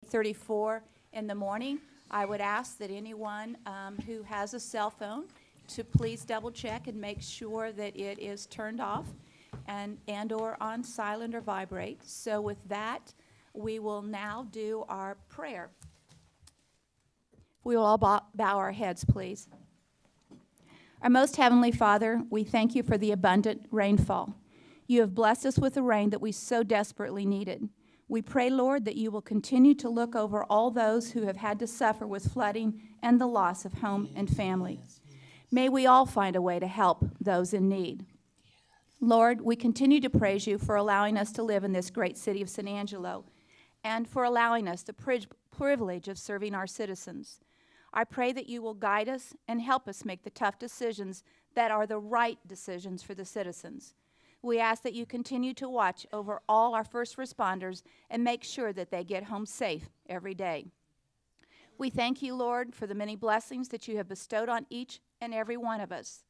8:34 in the morning. I would ask that anyone who has a cell phone to please double check and make sure that it is turned off and or on silent or vibrate. So with that, we will now do our prayer. We will all bow our heads, please. Our most heavenly Father, we thank you for the abundant rainfall. You have blessed us with the rain that we so desperately needed. We pray, Lord, that you will continue to look over all those who have had to suffer with flooding and the loss of home and family. May we all find a way to help those in need. Lord, we continue to praise you for allowing us to live in this great city of San Angelo and for allowing us the privilege of serving our citizens. I pray that you will guide us and help us make the tough decisions that are the right decisions for the citizens. We ask that you continue to watch over all our first responders and make sure that they get home safe every day. We thank you, Lord, for the many blessings that you have bestowed on each and every one of us.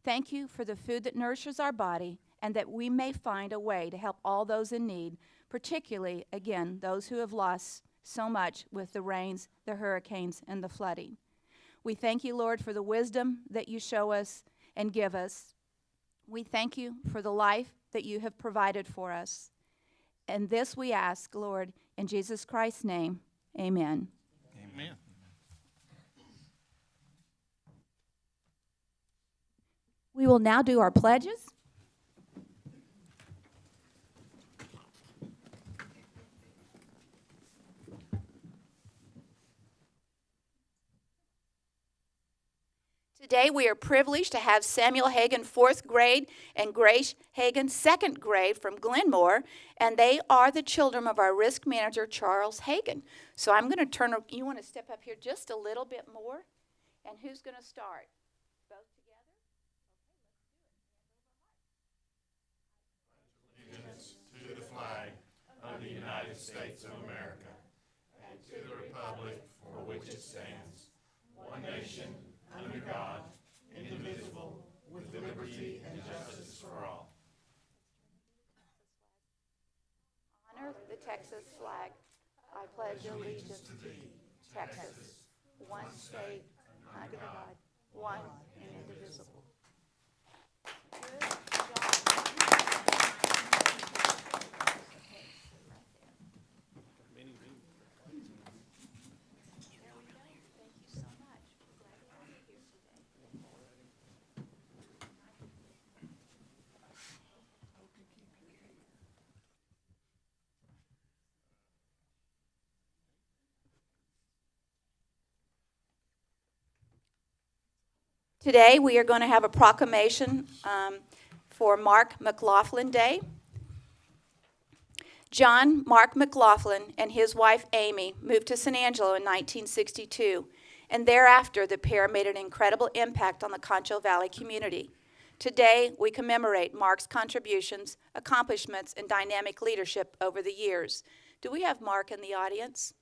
Thank you for the food that nourishes our body and that we may find a way to help all those in need, particularly, again, those who have lost so much with the rains, the hurricanes, and the flooding. We thank you, Lord, for the wisdom that you show us and give us. We thank you for the life that you have provided for us. And this we ask, Lord, in Jesus Christ's name, amen. Amen. We will now do our pledges. Today we are privileged to have Samuel Hagan, 4th grade, and Grace Hagan, 2nd grade from Glenmore, and they are the children of our risk manager, Charles Hagan. So I'm going to you want to step up here just a little bit more? And who's going to start? Both together? Okay, let's do it. Allegiance to the flag of the United States of America and to the republic for which it stands, one nation, under God, indivisible, with liberty and justice for all. Honor the Texas flag. I pledge allegiance to thee, Texas, one state, under God, one and indivisible. Good job. Today we are going to have a proclamation for Mark McLaughlin Day. John Mark McLaughlin and his wife Amy moved to San Angelo in 1962, and thereafter the pair made an incredible impact on the Concho Valley community. Today we commemorate Mark's contributions, accomplishments, and dynamic leadership over the years. Do we have Mark in the audience?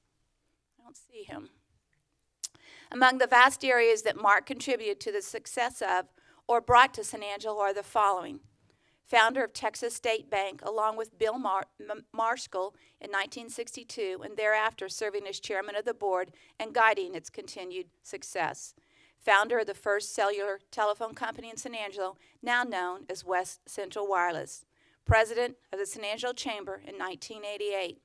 I don't see him. Among the vast areas that Mark contributed to the success of or brought to San Angelo are the following. Founder of Texas State Bank, along with Bill Marshall in 1962, and thereafter serving as chairman of the board and guiding its continued success. Founder of the first cellular telephone company in San Angelo, now known as West Central Wireless. President of the San Angelo Chamber in 1988.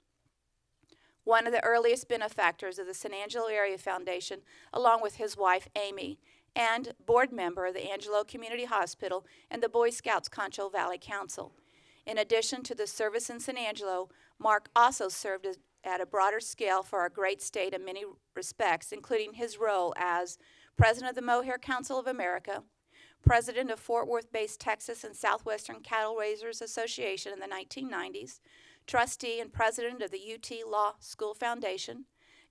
One of the earliest benefactors of the San Angelo Area Foundation, along with his wife, Amy, and board member of the Angelo Community Hospital and the Boy Scouts Concho Valley Council. In addition to the service in San Angelo, Mark also served at a broader scale for our great state in many respects, including his role as president of the Mohair Council of America, president of Fort Worth-based Texas and Southwestern Cattle Raisers Association in the 1990s, trustee and president of the UT Law School Foundation,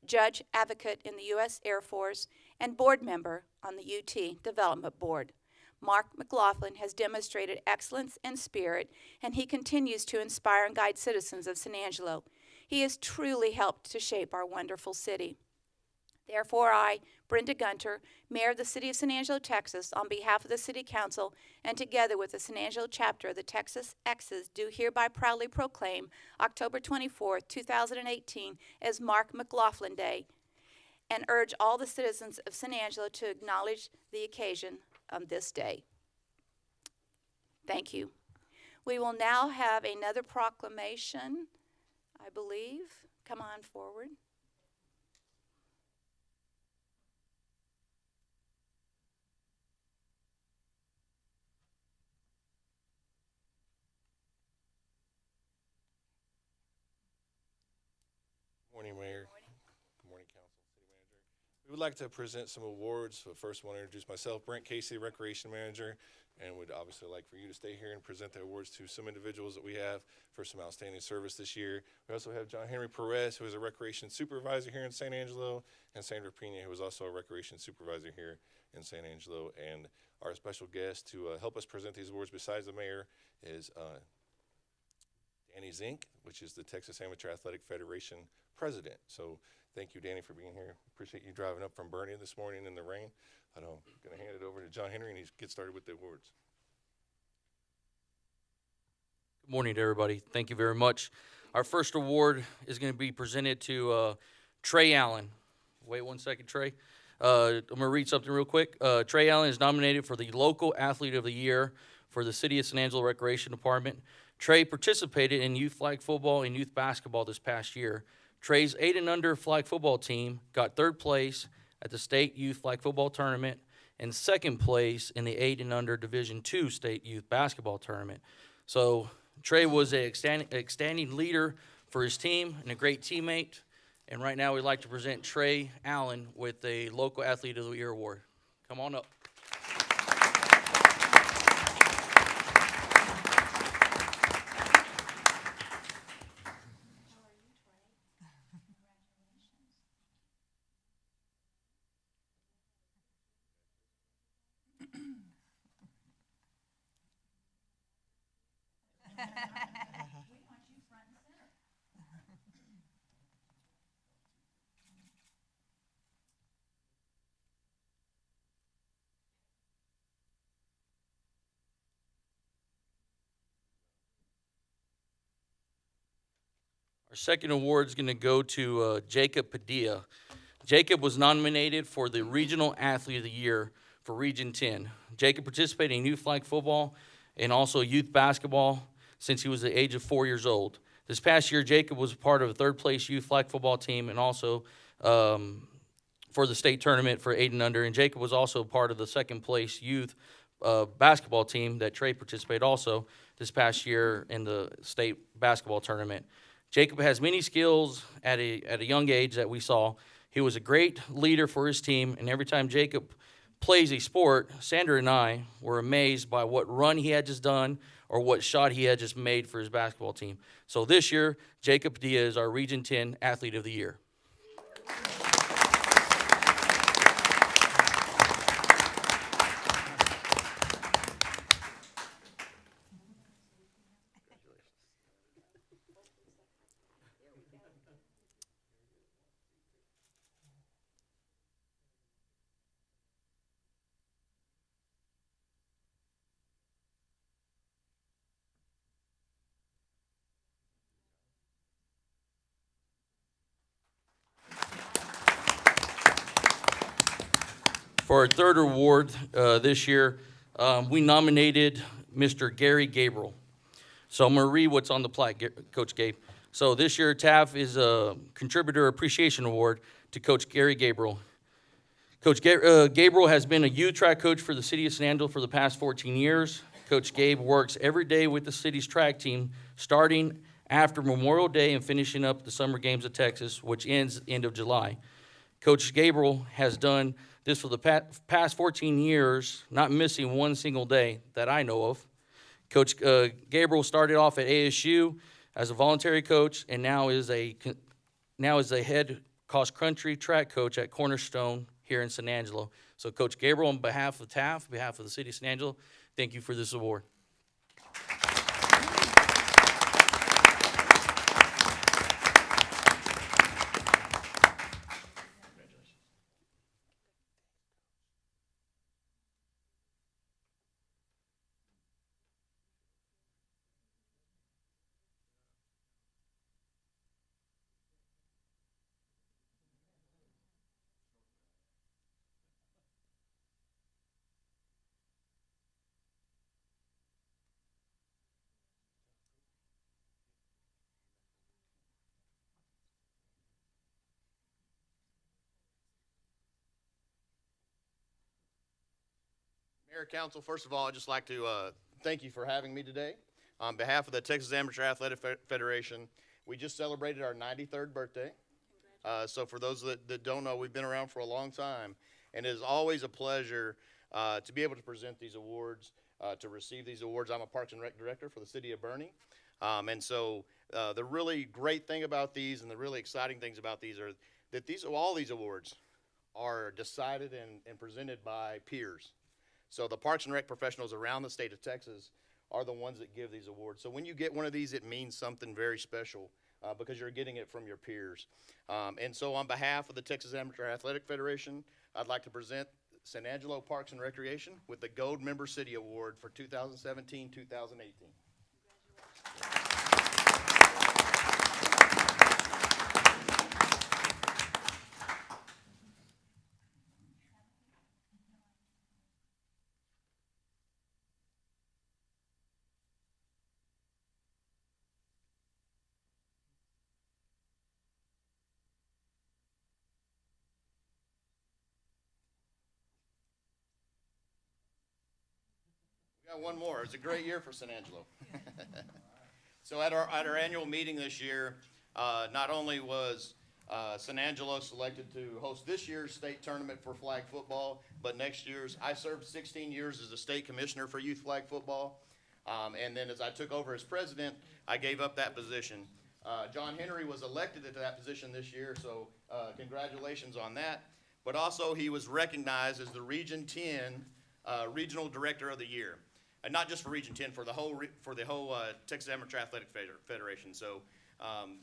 judge advocate in the U.S. Air Force, and board member on the UT Development Board. Mark McLaughlin has demonstrated excellence and spirit, and he continues to inspire and guide citizens of San Angelo. He has truly helped to shape our wonderful city. Therefore, I, Brenda Gunter, Mayor of the City of San Angelo, Texas, on behalf of the City Council and together with the San Angelo chapter of the Texas X's, do hereby proudly proclaim October 24th, 2018 as Mark McLaughlin Day and urge all the citizens of San Angelo to acknowledge the occasion of this day. Thank you. We will now have another proclamation, I believe. Come on forward. Morning, Mayor. Good morning, Council, City Manager. We would like to present some awards. So first, I want to introduce myself, Brent Casey, Recreation Manager, and would obviously like for you to stay here and present the awards to some individuals that we have for some outstanding service this year. We also have John Henry Perez, who is a Recreation Supervisor here in San Angelo, and Sandra Pena, who is also a Recreation Supervisor here in San Angelo. And our special guest to help us present these awards besides the Mayor is Danny Zink, which is the Texas Amateur Athletic Federation President. So thank you, Danny, for being here. Appreciate you driving up from Bernie this morning in the rain. I'm going to hand it over to John Henry, and he's get started with the awards. Good morning to everybody. Thank you very much. Our first award is going to be presented to Trey Allen. Wait 1 second, Trey. I'm going to read something real quick. Trey Allen is nominated for the Local Athlete of the Year for the City of San Angelo Recreation Department. Trey participated in youth flag football and youth basketball this past year. Trey's 8 and under flag football team got 3rd place at the state youth flag football tournament and 2nd place in the 8 and under Division II state youth basketball tournament. So Trey was an outstanding leader for his team and a great teammate. And right now we'd like to present Trey Allen with the Local Athlete of the Year award. Come on up. Our second award is going to go to Jacob Padilla. Jacob was nominated for the Regional Athlete of the Year for Region 10. Jacob participated in youth flag football and also youth basketball since he was the age of 4 years old. This past year, Jacob was part of a 3rd place youth flag football team and also for the state tournament for 8 and under. And Jacob was also part of the 2nd place youth basketball team that Trey participated also this past year in the state basketball tournament. Jacob has many skills at a young age that we saw. He was a great leader for his team, and every time Jacob plays a sport, Sandra and I were amazed by what run he had just done or what shot he had just made for his basketball team. So this year, Jacob Padilla is our Region 10 Athlete of the Year. For our third award this year, we nominated Mr. Gary Gabriel. So I'm going to read what's on the plaque, Coach Gabe. So this year, TAF is a Contributor Appreciation Award to Coach Gary Gabriel. Coach Gabriel has been a youth track coach for the City of San Angelo for the past 14 years. Coach Gabe works every day with the city's track team, starting after Memorial Day and finishing up the Summer Games of Texas, which ends end of July. Coach Gabriel has done this for the past 14 years, not missing one single day that I know of. Coach Gabriel started off at ASU as a voluntary coach and now is a head cross-country track coach at Cornerstone here in San Angelo. So Coach Gabriel, on behalf of TAF, on behalf of the City of San Angelo, thank you for this award. Mayor, Council, first of all, I'd just like to thank you for having me today. On behalf of the Texas Amateur Athletic Federation, we just celebrated our 93rd birthday. So for those that don't know, we've been around for a long time, and it is always a pleasure to be able to present these awards, to receive these awards. I'm a Parks and Rec Director for the city of Bernie. And so the really great thing about these and the really exciting things about these are that all these awards are decided and presented by peers. So the Parks and Rec professionals around the state of Texas are the ones that give these awards. So when you get one of these, it means something very special because you're getting it from your peers. And so on behalf of the Texas Amateur Athletic Federation, I'd like to present San Angelo Parks and Recreation with the Gold Member City Award for 2017-2018. Got one more. It's a great year for San Angelo. So at our annual meeting this year, not only was San Angelo selected to host this year's state tournament for flag football, but next year's. I served 16 years as a state commissioner for youth flag football, and then as I took over as president, I gave up that position. John Henry was elected to that position this year, so congratulations on that. But also he was recognized as the Region 10 Regional Director of the Year. And not just for Region 10, for the whole Texas Amateur Athletic Federation. So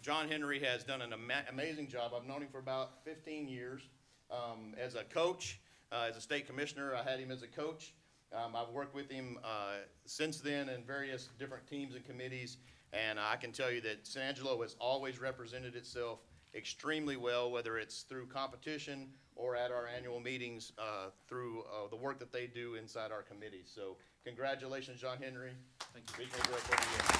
John Henry has done an amazing job. I've known him for about 15 years as a coach, as a state commissioner. I had him as a coach. I've worked with him since then in various different teams and committees, and I can tell you that San Angelo has always represented itself extremely well, whether it's through competition or at our annual meetings through the work that they do inside our committees. So congratulations, John Henry. Thank you. Regional Director of the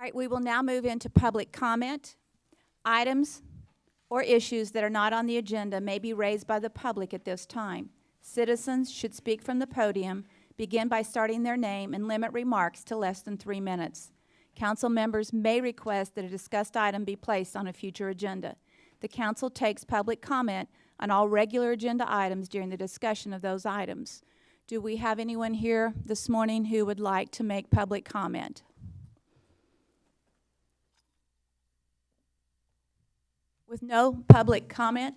All right, we will now move into public comment. Items or issues that are not on the agenda may be raised by the public at this time. Citizens should speak from the podium, begin by starting their name, and limit remarks to less than 3 minutes. Council members may request that a discussed item be placed on a future agenda. The council takes public comment on all regular agenda items during the discussion of those items. Do we have anyone here this morning who would like to make public comment? With no public comment,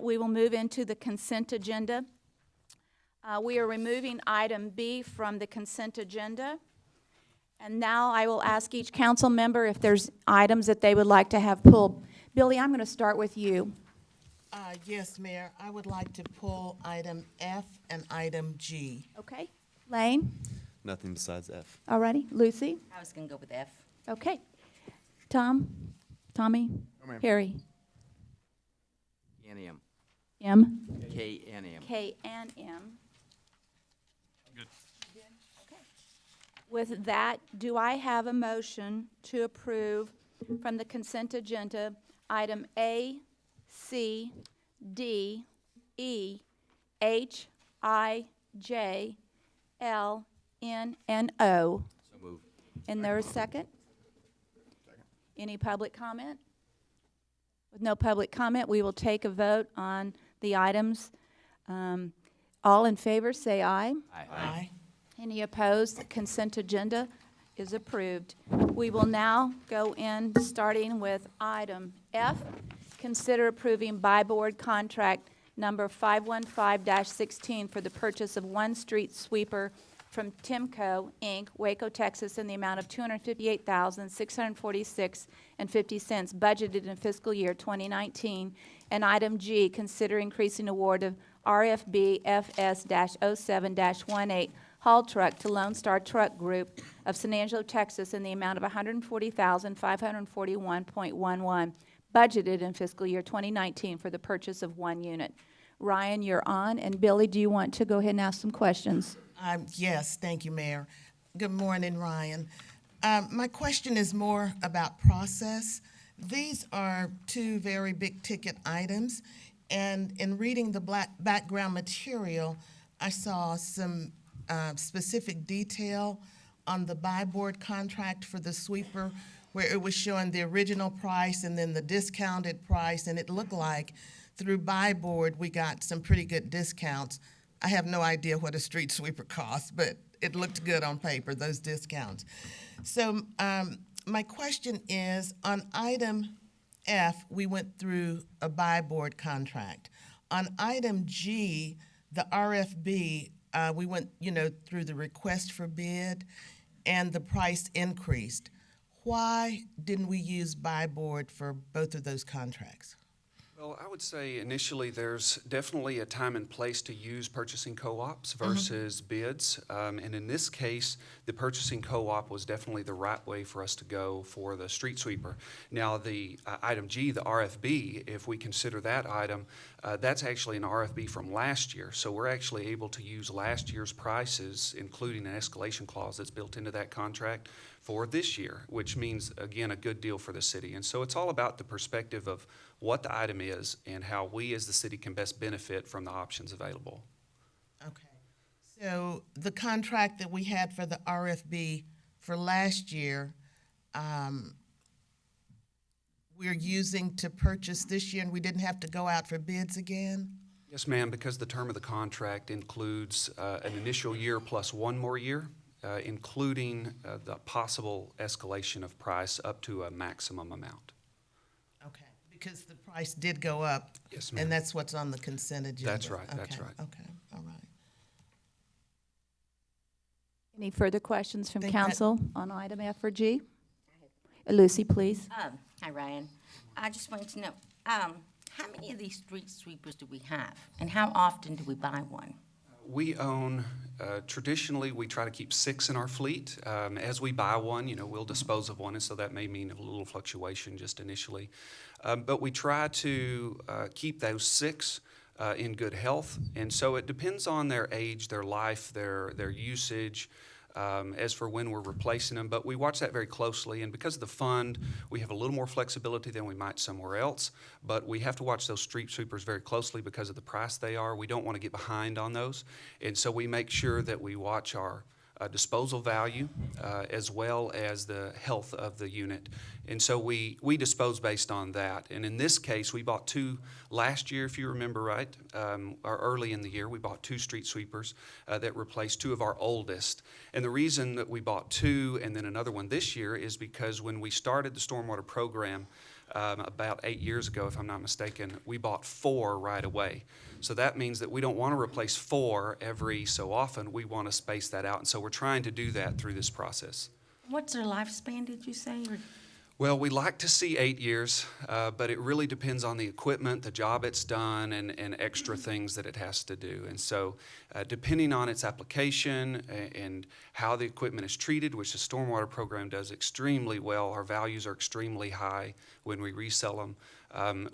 we will move into the consent agenda. We are removing item B from the consent agenda. And now I will ask each council member if there's items that they would like to have pulled. Billy, I'm going to start with you. Yes, Mayor. I would like to pull item F and item G. Okay. Lane? Nothing besides F. All righty. Lucy? I was going to go with F. Okay. Tom? Tommy? Harry? N-M. M? K-N-M. K and M. Good. Okay. With that, do I have a motion to approve from the consent agenda item A, C, D, E, H, I, J, L, N, and O? So moved. And there a second? Second. Any public comment? With no public comment, we will take a vote on the items. All in favor, say aye. Aye. Aye. Any opposed? The consent agenda is approved. We will now go in, starting with item F, consider approving by board contract number 515-16 for the purchase of one street sweeper from Timco, Inc., Waco, Texas, in the amount of $258,646.50 budgeted in fiscal year 2019. And item G, consider increasing award of RFB FS-07-18 haul truck to Lone Star Truck Group of San Angelo, Texas, in the amount of $140,541.11, budgeted in fiscal year 2019 for the purchase of one unit. Ryan, you're on, and Billy, do you want to go ahead and ask some questions? Yes, thank you, Mayor. Good morning, Ryan. My question is more about process. These are two very big-ticket items, and in reading the background material, I saw some specific detail on the buy board contract for the sweeper, where it was showing the original price and then the discounted price, and it looked like through buy board we got some pretty good discounts. I have no idea what a street sweeper costs, but it looked good on paper, those discounts. So my question is, on item F, we went through a buy board contract. On item G, the RFB, we went, through the request for bid, and the price increased. Why didn't we use buy board for both of those contracts? Well, I would say initially there's definitely a time and place to use purchasing co-ops versus bids. And in this case, the purchasing co-op was definitely the right way for us to go for the street sweeper. Now, the item G, the RFB, if we consider that item, that's actually an RFB from last year. So we're actually able to use last year's prices, including an escalation clause that's built into that contract, for this year, which means, again, a good deal for the city. And so it's all about the perspective of what the item is and how we as the city can best benefit from the options available. Okay. So the contract that we had for the RFB for last year, we're using to purchase this year, and we didn't have to go out for bids again? Yes, ma'am, because the term of the contract includes an initial year plus one more year, including the possible escalation of price up to a maximum amount. Okay, because the price did go up. Yes, ma'am. And that's what's on the consent agenda. That's right, that's right. Okay, all right. Any further questions from Think that- council on item F or G? Lucy, please. Hi, Ryan. I just wanted to know, how many of these street sweepers do we have, and how often do we buy one? We own, traditionally, we try to keep 6 in our fleet. As we buy one, we'll dispose of one, and so that may mean a little fluctuation just initially. But we try to keep those 6 in good health, and so it depends on their age, their life, their usage, as for when we're replacing them. But we watch that very closely, and because of the fund, we have a little more flexibility than we might somewhere else. But we have to watch those street sweepers very closely because of the price they are. We don't want to get behind on those, and so we make sure that we watch our disposal value as well as the health of the unit. And so we dispose based on that. And in this case, we bought 2 last year, if you remember right, or early in the year. We bought 2 street sweepers that replaced 2 of our oldest. And the reason that we bought 2 and then another one this year is because when we started the stormwater program about 8 years ago, if I'm not mistaken, we bought 4 right away. So that means that we don't want to replace 4 every so often. We want to space that out. And so we're trying to do that through this process. What's their lifespan, did you say? Or Well, we like to see 8 years, but it really depends on the equipment, the job it's done, and extra things that it has to do. And so depending on its application and how the equipment is treated, which the stormwater program does extremely well, our values are extremely high when we resell them.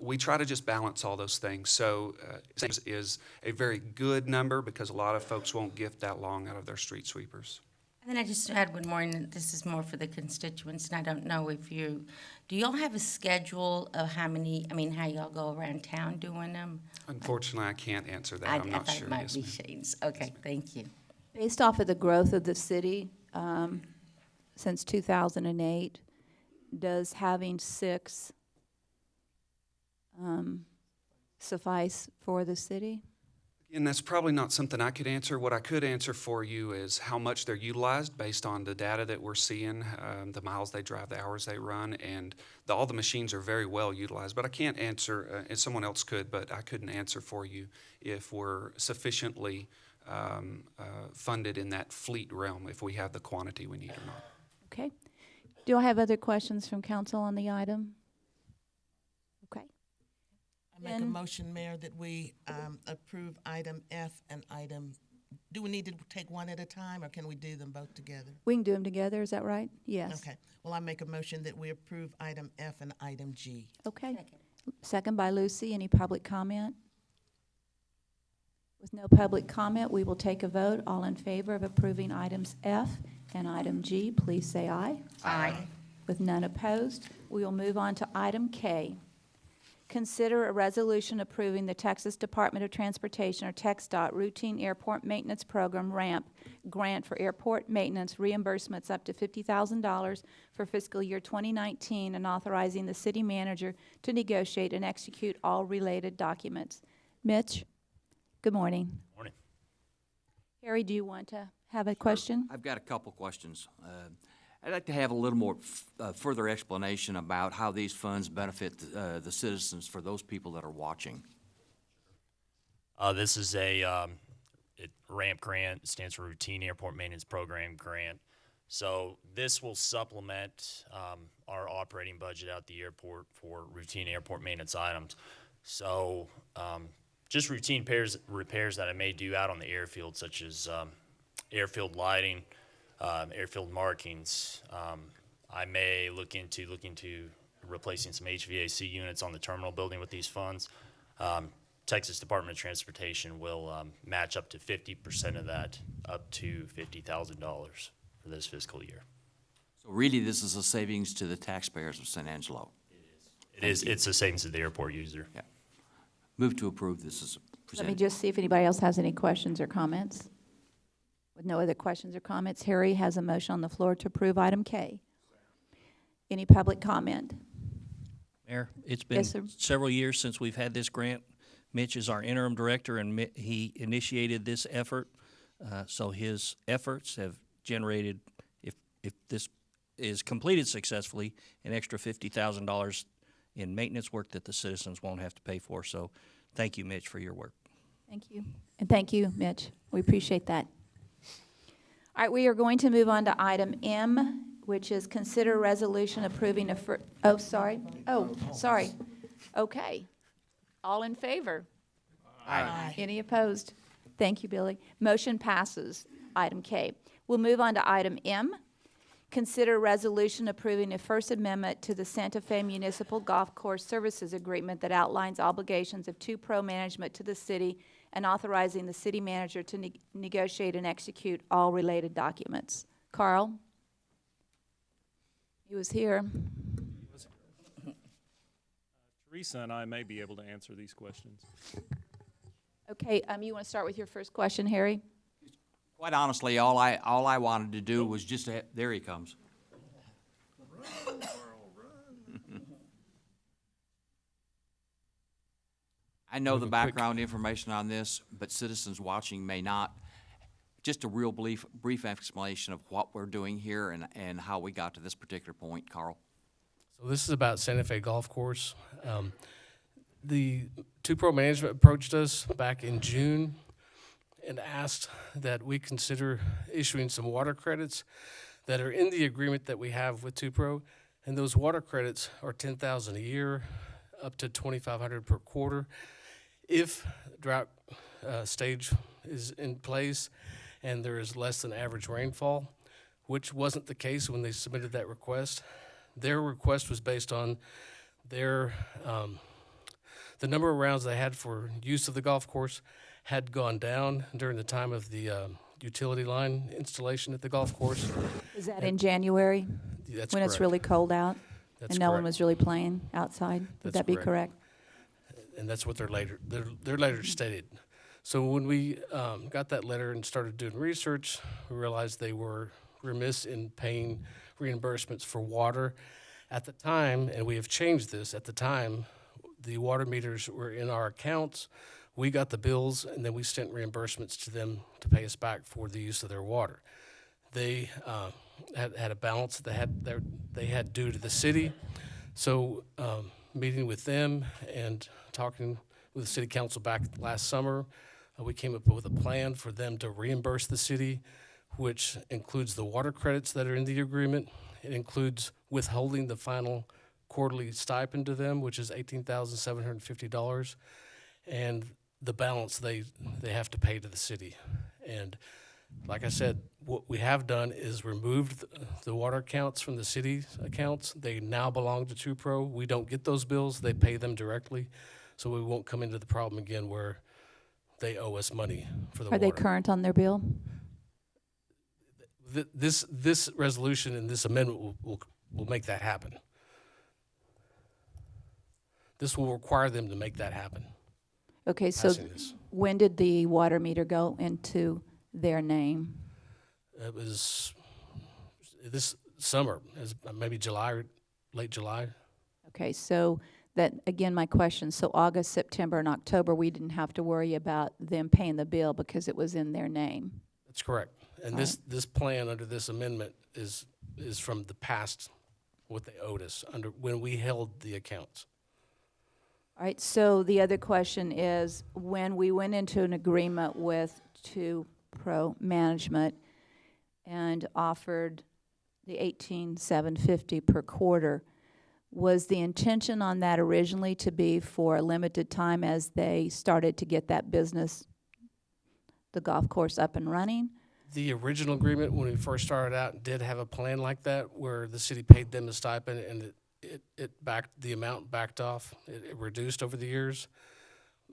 We try to just balance all those things. So 6 is a very good number because a lot of folks won't get that long out of their street sweepers. And then I just had one more, and this is more for the constituents, and I don't know if do y'all have a schedule of how y'all go around town doing them? Unfortunately, I can't answer that. I I'm not thought sure. it might Yes, be ma'am. Shane's. Okay, thank you. Based off of the growth of the city since 2008, does having 6 suffice for the city? And that's probably not something I could answer. What I could answer for you is how much they're utilized based on the data that we're seeing, the miles they drive, the hours they run, and all the machines are very well utilized. But I can't answer, and someone else could, but I couldn't answer for you if we're sufficiently funded in that fleet realm, if we have the quantity we need or not. Okay. Do I have other questions from council on the item? Okay. I make a Then- motion, Mayor, that we approve item F and item, do we need to take one at a time, or can we do them both together? We can do them together, is that right? Yes. Okay, well, I make a motion that we approve item F and item G. Okay. Second by Lucy. Any public comment? With no public comment, we will take a vote. All in favor of approving items F and item G, please say aye. Aye. With none opposed, we will move on to item K. Consider a resolution approving the Texas Department of Transportation, or TxDOT, Routine Airport Maintenance Program, RAMP, grant for airport maintenance reimbursements up to $50,000 for fiscal year 2019, and authorizing the city manager to negotiate and execute all related documents. Mitch, good morning. Morning. Harry, do you want to have a question? I've got a couple questions. I'd like to have a little more further explanation about how these funds benefit the citizens for those people that are watching. This is a RAMP grant, stands for Routine Airport Maintenance Program grant. So this will supplement our operating budget at the airport for routine airport maintenance items. So just routine repairs that I may do out on the airfield, such as airfield lighting, airfield markings. I may look into replacing some HVAC units on the terminal building with these funds. Texas Department of Transportation will match up to 50% of that, up to $50,000 for this fiscal year. So really, this is a savings to the taxpayers of San Angelo. It is. It's the savings of the airport user. Yeah. Move to approve this as Let me presented. just see if anybody else has any questions or comments. With no other questions or comments, Harry has a motion on the floor to approve item K. Any public comment? Mayor, it's been Yes, sir. several years since we've had this grant. Mitch is our interim director, and he initiated this effort. So his efforts have generated, if this is completed successfully, an extra $50,000 in maintenance work that the citizens won't have to pay for. So thank you, Mitch, for your work. Thank you. And thank you, Mitch. We appreciate that. All right, we are going to move on to item M, which is consider resolution approving a sorry. Okay. All in favor? Aye. Any opposed? Thank you, Billy. Motion passes. Item K. We'll move on to item M. Consider resolution approving a First Amendment to the Santa Fe Municipal Golf Course Services Agreement that outlines obligations of 2Pro management to the city and authorizing the city manager to negotiate and execute all related documents. Carl? He was here. Teresa and I may be able to answer these questions. Okay, you want to start with your first question, Harry? Quite honestly, all I wanted to do was just to there he comes. I know the background information on this, but citizens watching may not. Just a real brief explanation of what we're doing here and how we got to this particular point, Carl. So this is about Santa Fe Golf Course. The 2Pro management approached us back in June and asked that we consider issuing some water credits that are in the agreement that we have with 2Pro, and those water credits are $10,000 a year, up to $2,500 per quarter. If drought stage is in place and there is less than average rainfall, which wasn't the case when they submitted that request. Their request was based on their the number of rounds they had for use of the golf course had gone down during the time of the utility line installation at the golf course. Is that in January? That's when correct. it's really cold out? That's and no one correct. was really playing outside? Would That's that be correct. correct? And that's what they're later stated. So when we got that letter and started doing research, we realized they were remiss in paying reimbursements for water. At the time, and we have changed this, at the time, the water meters were in our accounts We got the bills, and then we sent reimbursements to them to pay us back for the use of their water. They had a balance that they had due to the city. So meeting with them and talking with the city council back last summer, we came up with a plan for them to reimburse the city, which includes the water credits that are in the agreement. It includes withholding the final quarterly stipend to them, which is $18,750, and the balance they have to pay to the city. And like I said, what we have done is removed the water accounts from the city's accounts. They now belong to 2Pro. We don't get those bills. They pay them directly. So we won't come into the problem again where they owe us money for the water. Are they current on their bill? This resolution and this amendment will make that happen. This will require them to make that happen. Okay, so when did the water meter go into their name? It was this summer, maybe July or late July. Okay, so that, again, my question, so August, September, and October, we didn't have to worry about them paying the bill because it was in their name? That's correct. And All this plan under this amendment is from the past, what they owed us under when we held the accounts. All right, so the other question is, when we went into an agreement with 2Pro Management and offered the $18,750 per quarter, was the intention on that originally to be for a limited time as they started to get that business, the golf course, up and running? The original agreement, when we first started out, did have a plan like that where the city paid them a stipend and the amount backed off. It reduced over the years.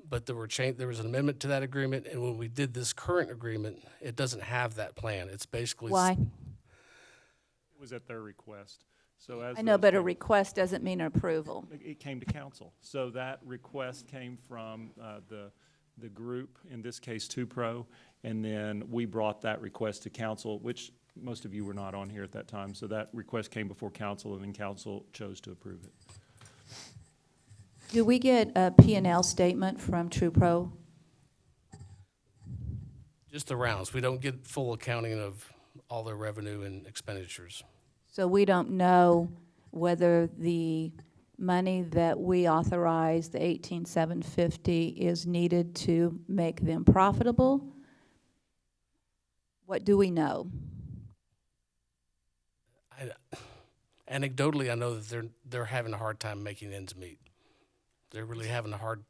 But there was an amendment to that agreement, and when we did this current agreement, it doesn't have that plan. It's basically... Why? It was at their request. So as I know, but a request doesn't mean approval. it came to council. So that request came from the group, in this case 2Pro, and then we brought that request to council, which most of you were not on here at that time. So that request came before council, and then council chose to approve it. Do we get a P&L statement from 2Pro? Just the rounds. We don't get full accounting of all their revenue and expenditures. So we don't know whether the money that we authorized, the $18,750, is needed to make them profitable? What do we know? Anecdotally, I know that they're having a hard time making ends meet. They're really having a hard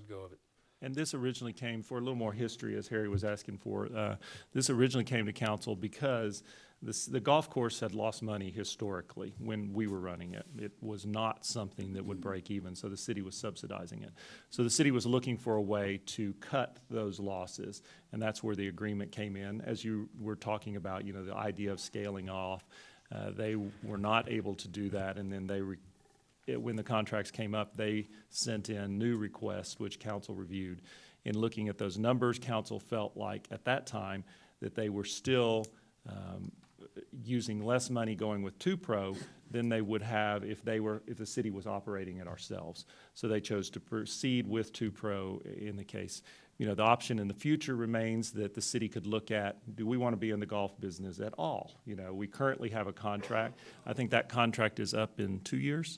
go of it. And this originally came, for a little more history, as Harry was asking for, this originally came to council because the golf course had lost money historically when we were running it. It was not something that would break even, so the city was subsidizing it. So the city was looking for a way to cut those losses, and that's where the agreement came in. As you were talking about, you know, the idea of scaling off, they were not able to do that, and then when the contracts came up, they sent in new requests, which council reviewed. In looking at those numbers, council felt like at that time that they were still using less money going with 2Pro than they would have if the city was operating it ourselves. So they chose to proceed with 2Pro in the case. You know, the option in the future remains that the city could look at, do we want to be in the golf business at all? You know, we currently have a contract. I think that contract is up in 2 years,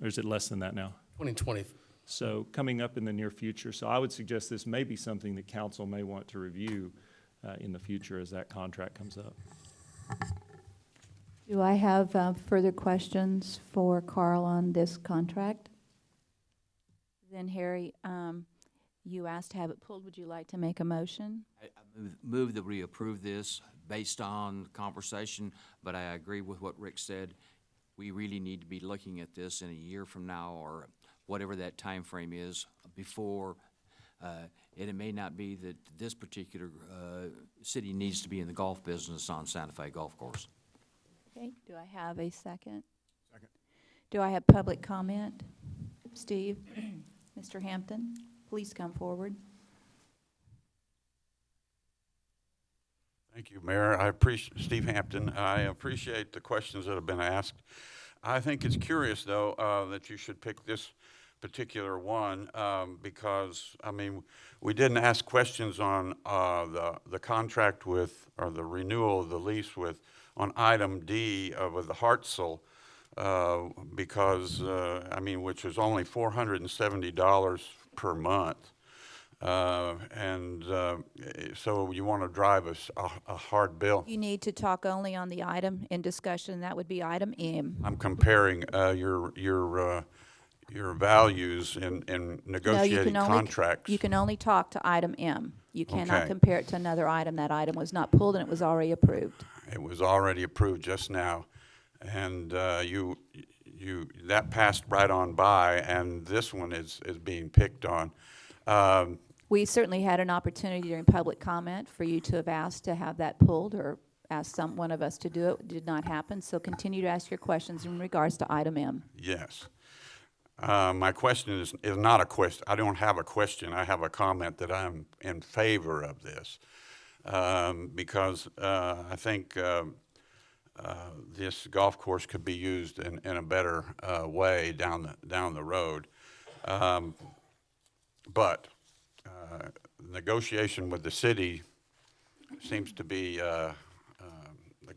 or is it less than that now? 2020. So coming up in the near future. So I would suggest this may be something that council may want to review in the future as that contract comes up. Do I have further questions for Carl on this contract? Then Harry, you asked to have it pulled. Would you like to make a motion? I move that we approve this based on conversation, but I agree with what Rick said. We really need to be looking at this in a year from now or whatever that time frame is before, and it may not be that this particular city needs to be in the golf business on Santa Fe Golf Course. Okay, do I have a second? Second. Do I have public comment? Steve, Mr. Hampton, please come forward. Thank you, Mayor. I appreciate Steve Hampton. I appreciate the questions that have been asked. I think it's curious, though, that you should pick this particular one, because, I mean, we didn't ask questions on the contract with, or the renewal of the lease with, on item D with the Hartzell, because, I mean, which is only $470 per month. So you want to drive a hard bill. You need to talk only on the item in discussion. That would be item M. I'm comparing your values in No, negotiating contracts. you can only talk to item M. You cannot Okay. compare it to another item. That item was not pulled and it was already approved. It was already approved just now, and that passed right on by, and this one is being picked on. We certainly had an opportunity during public comment for you to have asked to have that pulled or asked one of us to do it. It did not happen, so continue to ask your questions in regards to item M. Yes. My question is not a question. I don't have a question. I have a comment that I'm in favor of this, because I think this golf course could be used in a better way down the road. But negotiation with the city seems to be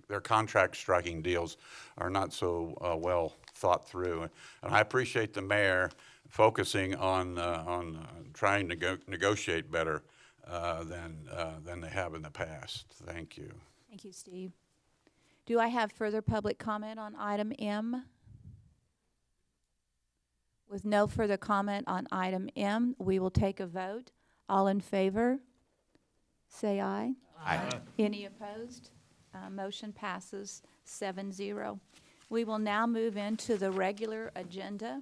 their contract striking deals are not so well thought through, and I appreciate the mayor focusing on trying to negotiate better than they have in the past. Thank you. Thank you, Steve. Do I have further public comment on item M? With no further comment on item M, we will take a vote. All in favor, say aye. Aye. Any opposed? Motion passes 7-0. We will now move into the regular agenda.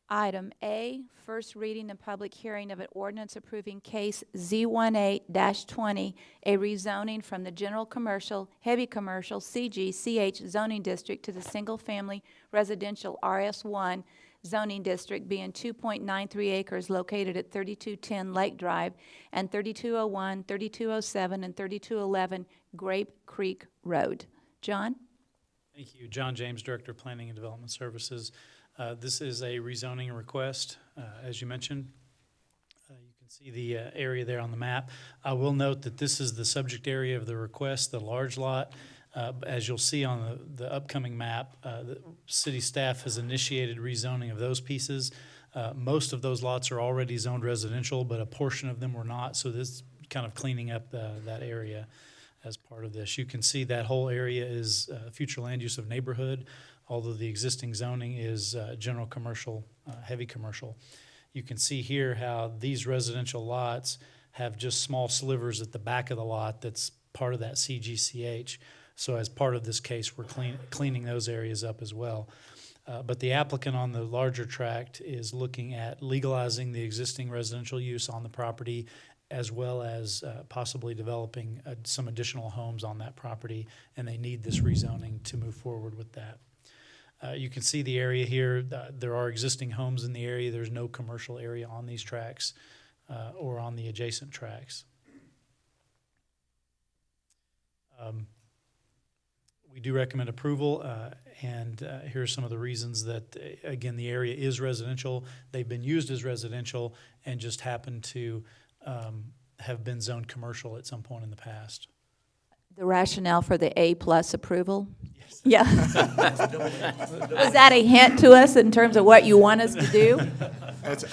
Item A, first reading and public hearing of an ordinance approving case Z18-20, a rezoning from the general commercial, heavy commercial, CG/CH zoning district to the single-family residential RS1 zoning district, being 2.93 acres located at 3210 Lake Drive and 3201, 3207, and 3211 Grape Creek Road. John? Thank you. John James, Director of Planning and Development Services. This is a rezoning request, as you mentioned. You can see the area there on the map. I will note that this is the subject area of the request, the large lot. As you'll see on the upcoming map, the city staff has initiated rezoning of those pieces. Most of those lots are already zoned residential, but a portion of them were not, so this is kind of cleaning up that area as part of this. You can see that whole area is future land use of neighborhood, although the existing zoning is general commercial, heavy commercial. You can see here how these residential lots have just small slivers at the back of the lot that's part of that CGCH. So as part of this case, we're cleaning those areas up as well. But the applicant on the larger tract is looking at legalizing the existing residential use on the property, as well as possibly developing some additional homes on that property, and they need this rezoning to move forward with that. You can see the area here. There are existing homes in the area. There's no commercial area on these tracts or on the adjacent tracts. We do recommend approval, and here are some of the reasons that, again, the area is residential. They've been used as residential and just happen to have been zoned commercial at some point in the past. The rationale for the A+ approval? Yes. Yeah. Was that a hint to us in terms of what you want us to do? That's,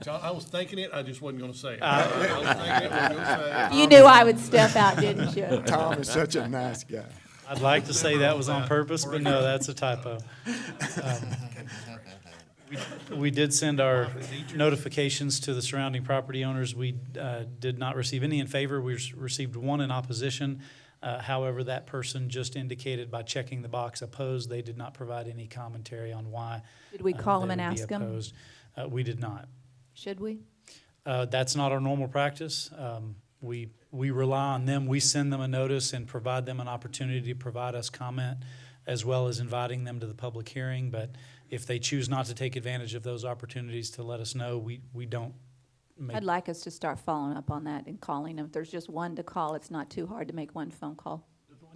John, I was thinking it, I just wasn't going to say it. I was thinking it, wasn't gonna say it. You knew I would step out, didn't you? Tom is such a nice guy. I'd like to say that was on purpose, but no, that's a typo. We did send our notifications to the surrounding property owners. We did not receive any in favor. We received one in opposition. However, that person just indicated by checking the box opposed, they did not provide any commentary on why. Did we call them and they would be ask them? opposed. We did not. Should we? That's not our normal practice. We rely on them. We send them a notice and provide them an opportunity to provide us comment, as well as inviting them to the public hearing. But if they choose not to take advantage of those opportunities to let us know, we don't make. I'd like us to start following up on that and calling them. If there's just one to call, it's not too hard to make one phone call.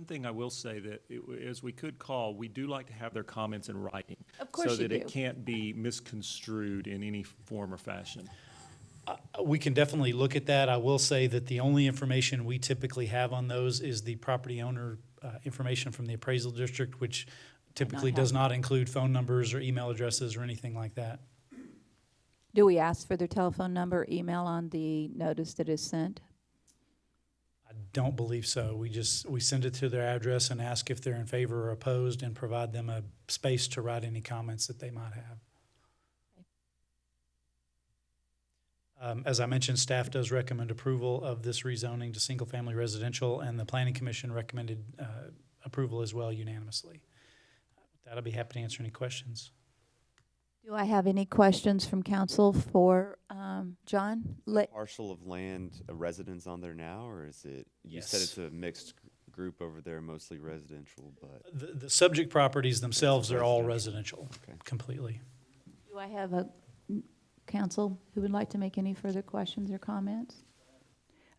One thing I will say that, as we could call, we do like to have their comments in writing. Of course so you that do. it can't be misconstrued in any form or fashion. We can definitely look at that. I will say that the only information we typically have on those is the property owner information from the appraisal district, which typically does not include phone numbers or email addresses or anything like that. Do we ask for their telephone number, or email on the notice that is sent? I don't believe so. We send it to their address and ask if they're in favor or opposed and provide them a space to write any comments that they might have. As I mentioned, staff does recommend approval of this rezoning to single-family residential, and the Planning Commission recommended approval as well unanimously. With that, I'll be happy to answer any questions. Do I have any questions from council for John? Parcel of land, a residence on there now, or is it, you said it's a mixed group over there, mostly residential, but? The subject properties themselves are all residential, Okay. completely. Do I have a council who would like to make any further questions or comments?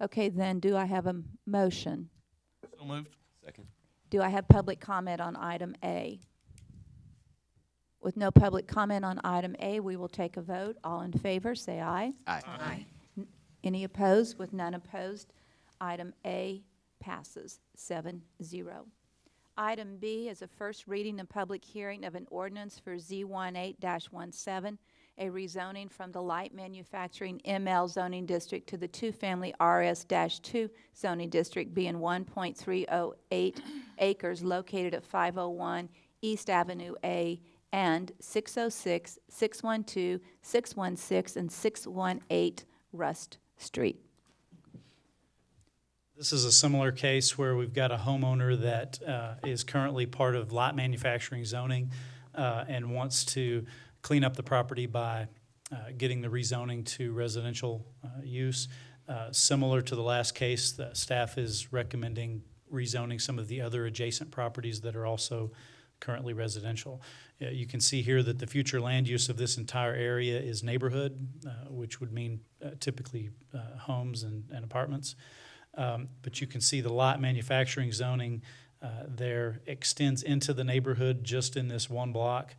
Okay, then do I have a motion? So moved. Second. Do I have public comment on item A? With no public comment on item A, we will take a vote. All in favor, say aye. Aye. Any opposed? With none opposed, item A passes 7-0. Item B is a first reading and public hearing of an ordinance for Z18-17, a rezoning from the light manufacturing ML zoning district to the two-family RS-2 zoning district, being 1.308 acres located at 501 East Avenue A and 606, 612, 616, and 618 Rust Street. This is a similar case where we've got a homeowner that is currently part of light manufacturing zoning and wants to clean up the property by getting the rezoning to residential use. Similar to the last case, the staff is recommending rezoning some of the other adjacent properties that are also currently residential. You can see here that the future land use of this entire area is neighborhood, which would mean typically homes and apartments. But you can see the lot manufacturing zoning there extends into the neighborhood just in this one block.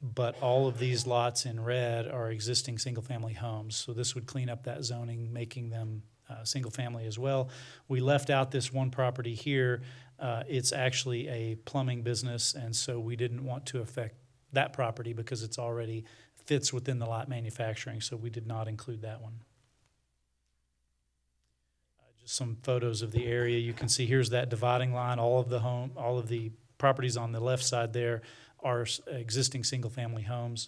But all of these lots in red are existing single-family homes. So this would clean up that zoning, making them single-family as well. We left out this one property here. It's actually a plumbing business, and so we didn't want to affect that property because it's already fits within the lot manufacturing, so we did not include that one. Just some photos of the area. You can see here's that dividing line. All of the properties on the left side there are existing single-family homes.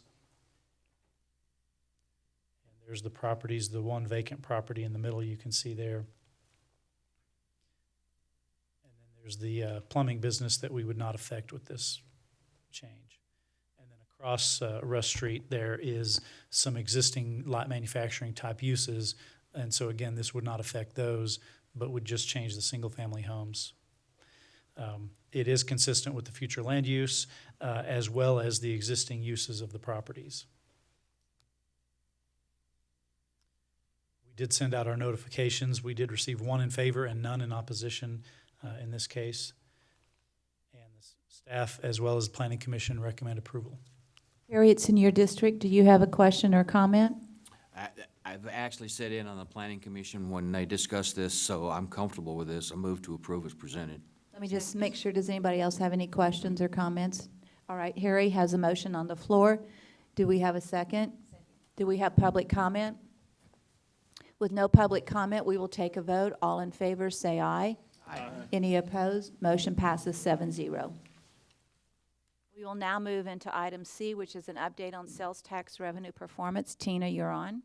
And there's the properties, the one vacant property in the middle you can see there. And then there's the plumbing business that we would not affect with this change. And then across Rust Street there is some existing light manufacturing type uses. And so again, this would not affect those, but would just change the single-family homes. It is consistent with the future land use as well as the existing uses of the properties. We did send out our notifications. We did receive 1 in favor and none in opposition in this case. And the staff as well as the Planning Commission recommend approval. Harry, it's in your district. Do you have a question or comment? I've actually sat in on the Planning Commission when they discussed this, so I'm comfortable with this. I move to approve as presented. Let me just make sure, does anybody else have any questions or comments? All right, Harry has a motion on the floor. Do we have a second? Do we have public comment? With no public comment, we will take a vote. All in favor, say aye. Aye. Any opposed? Motion passes 7-0. We will now move into item C, which is an update on sales tax revenue performance. Tina, you're on.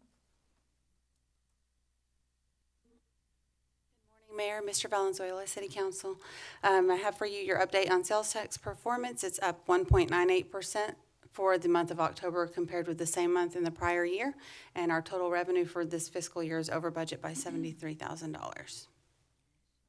Mayor, Mr. Valenzuela, City Council. I have for you your update on sales tax performance. It's up 1.98% for the month of October compared with the same month in the prior year. And our total revenue for this fiscal year is over budget by $73,000.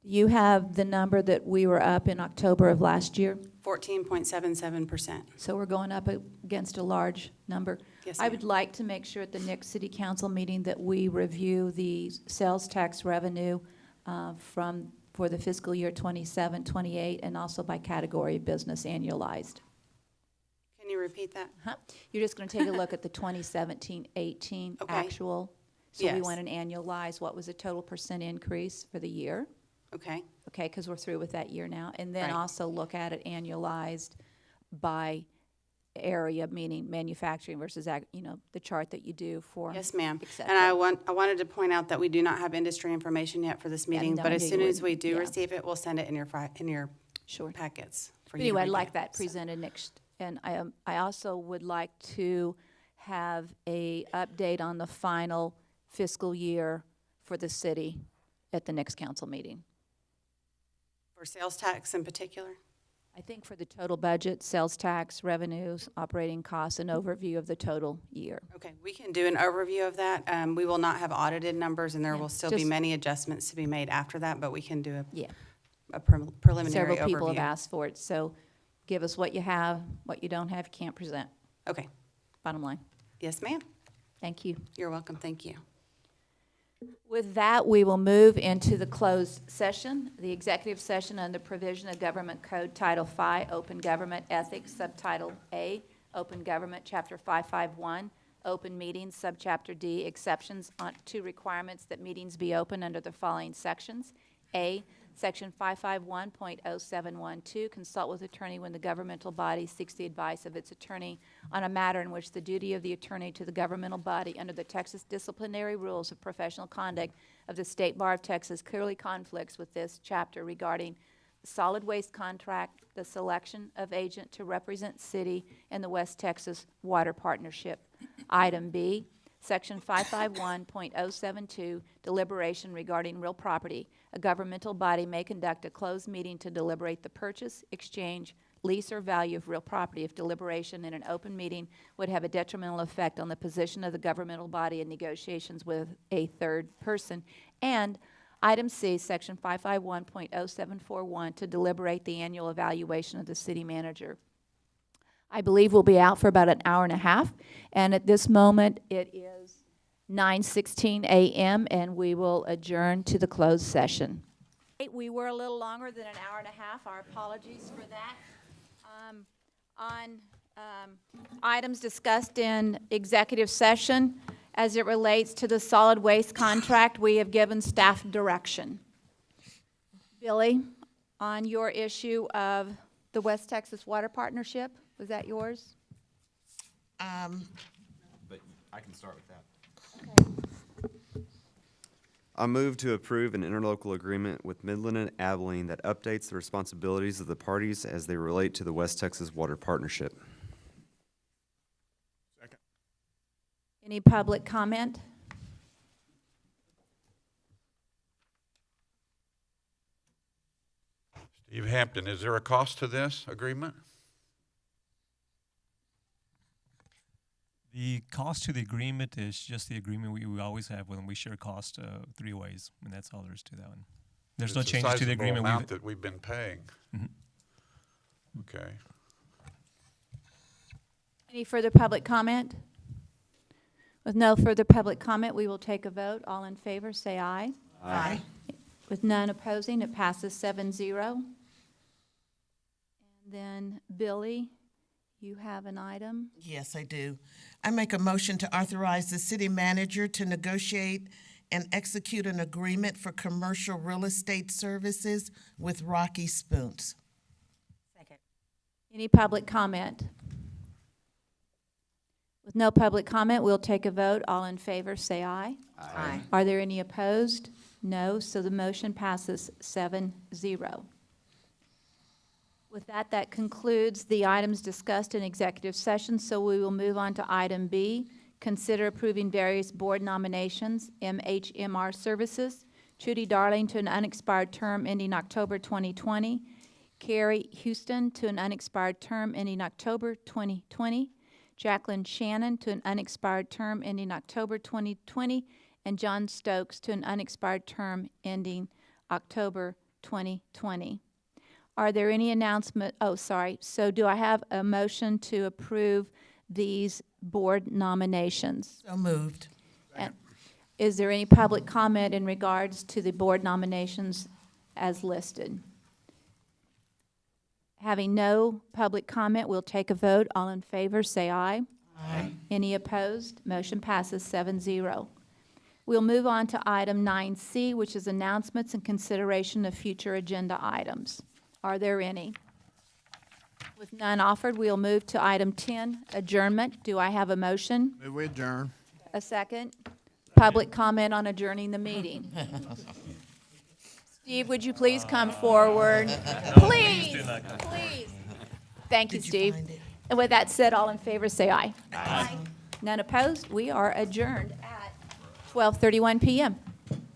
You have the number that we were up in October of last year? 14.77%. So we're going up against a large number. Yes, I ma'am. would like to make sure at the next City Council meeting that we review the sales tax revenue from for the fiscal year 27, 28, and also by category of business annualized. Can you repeat that? You're just going to take a look at the 2017-18 Okay. actual. So we Yes. want to annualize what was the total percent increase for the year. Okay. Okay, because we're through with that year now. And then Right. also look at it annualized by area, meaning manufacturing versus, the chart that you do for. Yes, ma'am. et cetera. And I wanted to point out that we do not have industry information yet for this meeting, no, but I as knew soon you as we wouldn't. do Yeah. receive it, we'll send it in your Sure. packets for But you to anyway, I'd review. like that presented next. And I also would like to have a update on the final fiscal year for the city at the next council meeting. For sales tax in particular? I think for the total budget, sales tax, revenues, operating costs, an overview of the total year. Okay, we can do an overview of that. We will not have audited numbers, and there Yeah, will still be just- many adjustments to be made after that, but we can do Yeah. a preliminary Several overview. people have asked for it, so give us what you have, what you don't have, you can't present. Okay. Bottom line. Yes, ma'am. Thank you. You're welcome. Thank you. With that, we will move into the closed session, the executive session under provision of Government Code Title V, Open Government Ethics, Subtitle A, Open Government, Chapter 551, Open Meetings, Subchapter D, exceptions to requirements that meetings be open under the following sections. A, Section 551.0712, consult with attorney when the governmental body seeks the advice of its attorney on a matter in which the duty of the attorney to the governmental body under the Texas disciplinary rules of professional conduct of the State Bar of Texas clearly conflicts with this chapter regarding the solid waste contract, the selection of agent to represent city and the West Texas Water Partnership. Item B, Section 551.072, deliberation regarding real property. A governmental body may conduct a closed meeting to deliberate the purchase, exchange, lease, or value of real property if deliberation in an open meeting would have a detrimental effect on the position of the governmental body in negotiations with a third person. And item C, Section 551.0741, to deliberate the annual evaluation of the city manager. I believe we'll be out for about an hour and a half, and at this moment, it is 9:16 a.m., and we will adjourn to the closed session. We were a little longer than an hour and a half. Our apologies for that. On items discussed in executive session, as it relates to the solid waste contract, we have given staff direction. Billy, on your issue of the West Texas Water Partnership, was that yours? But I can start with that. I move to approve an interlocal agreement with Midland and Abilene that updates the responsibilities of the parties as they relate to the West Texas Water Partnership. Second. Any public comment? Steve Hampton, is there a cost to this agreement? The cost to the agreement is just the agreement we always have when we share cost 3 ways, and that's all there is to that one. There's no It's a changes to the sizable agreement. amount that we've been paying. Mhm. Okay. Any further public comment? With no further public comment, we will take a vote. All in favor, say aye. Aye. With none opposing, it passes 7-0. And then, Billy, you have an item? Yes, I do. I make a motion to authorize the city manager to negotiate and execute an agreement for commercial real estate services with Rocky Spoons. Second. Any public comment? With no public comment, we'll take a vote. All in favor, say aye. Aye. Are there any opposed? No, so the motion passes 7-0. With that, that concludes the items discussed in executive session, so we will move on to item B. Consider approving various board nominations, MHMR Services, Trudy Darling to an unexpired term ending October 2020, Carrie Houston to an unexpired term ending October 2020, Jacqueline Shannon to an unexpired term ending October 2020, and John Stokes to an unexpired term ending October 2020. Are there any announcement? Oh, sorry. So do I have a motion to approve these board nominations? So moved. And is there any public comment in regards to the board nominations as listed. Having no public comment, we'll take a vote. All in favor, say aye. Aye. Any opposed? Motion passes 7-0. We'll move on to item 9C, which is announcements and consideration of future agenda items. Are there any? With none offered, we'll move to item 10, adjournment. Do I have a motion? Move we adjourn. A second? Public comment on adjourning the meeting. Steve, would you please come forward? Please, please. Thank you, Steve. And with that said, all in favor, say aye. Aye. None opposed? We are adjourned at 12:31 p.m.